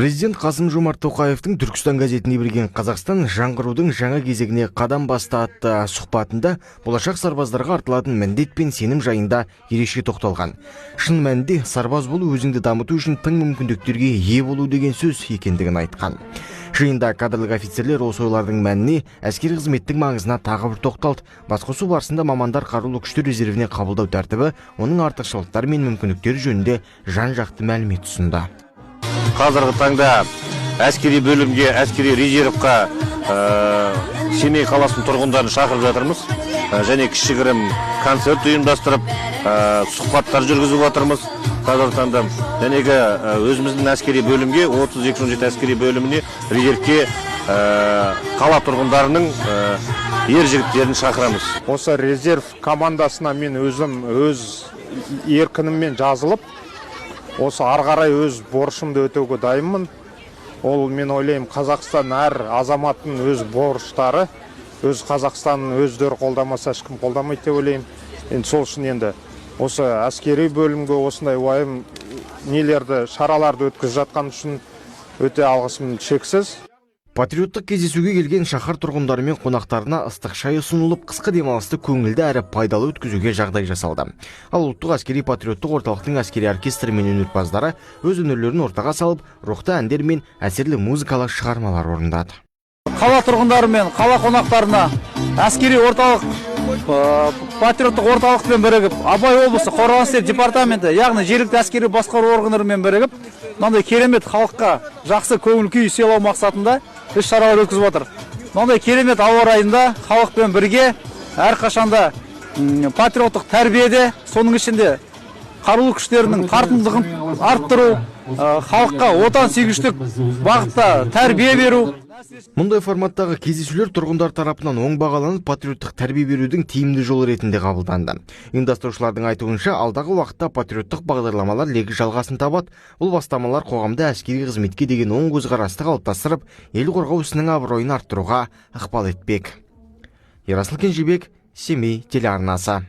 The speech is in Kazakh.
Президент Қасым-Жомарт Тоқаевтың Түркістан газетіне берген Қазақстан жаңғырудың жаңа кезегіне қадам басты атты сұхбатында болашақ сарбаздарға артылатын міндет пен сенім жайында ерекше тоқталған. Шын мәнінде сарбаз болу өзіңді дамыту үшін тың мүмкіндіктерге ие болу деген сөз екендігін айтқан. Жиында кадрлық офицерлер осы ойлардың мәніне, әскери қызметтің маңызына тағы бір тоқталды. Басқосу барысында мамандар қарулы күштер резервіне қабылдау тәртібі, оның артықшылықтары мен мүмкіндіктері жөнінде жан-жақты мәлімет ұсынды. Қазіргі таңда әскери бөлімге, әскери резервқа Семей қаласының тұрғындарын шақырып жатырмыз. Және кішігірім концерт ұйымдастырып, сұхбаттар жүргізіп жатырмыз. Қазіргі таңда жәнегі өзіміздің әскери бөлімге, 32-17 әскери бөліміне, резервке қала тұрғындарының ер жігіттерін шақырамыз. Осы резерв командасына мен өзім өз еркініммен жазылып, осы арғарай өз борышымды өтеуге дайынмын. Ол мен ойлаймын, Қазақстан әр азаматтың өз борыштары, өз Қазақстанның өздері қолдамаса ешкім қолдамайды деп ойлаймын. Енді сол үшін енді осы әскери бөлімге осындай уайым нелерді, шараларды өткізіп жатқан үшін өте алғысым шексіз. Патриоттық кездесуге келген шаһар тұрғындары мен қонақтарына ыстық шай ұсынылып, қысқы демалысты көңілді әрі пайдалы өткізуге жағдай жасалды. Ал ұлттық әскери патриоттық орталықтың әскери оркестрі мен өнерпаздары өз өнерлерін ортаға салып, рухты әндер мен әсерлі музыкалық шығармалар орындады. Қала тұрғындары мен қала қонақтарына әскери орталық патриоттық орталықпен бірігіп, Абай облысы қорғаныс департаменті, яғни жергілікті әскери басқару органдарымен бірігіп, мынандай керемет халыққа жақсы көңіл күй сыйлау мақсатында іс-шаралар өткізіп отыр. Мынандай керемет ауа райында халықпен бірге әрқашанда патриоттық тәрбиеде, соның ішінде қарулы күштерінің тартымдылығын арттыру, халыққа отан сүйгіштік бағытта тәрбие беру. Мұндай форматтағы кездесулер тұрғындар тарапынан оң бағаланып, патриоттық тәрбие берудің тиімді жолы ретінде қабылданды. Ұйымдастырушылардың айтуынша, алдағы уақытта патриоттық бағдарламалар легі жалғасын табады. Бұл бастамалар қоғамда әскери қызметке деген оң көзқарасты қалыптастырып, ел қорғау ісінің абыройын арттыруға ықпал етпек. Ерасыл Кенжебек, Семей телеарнасы.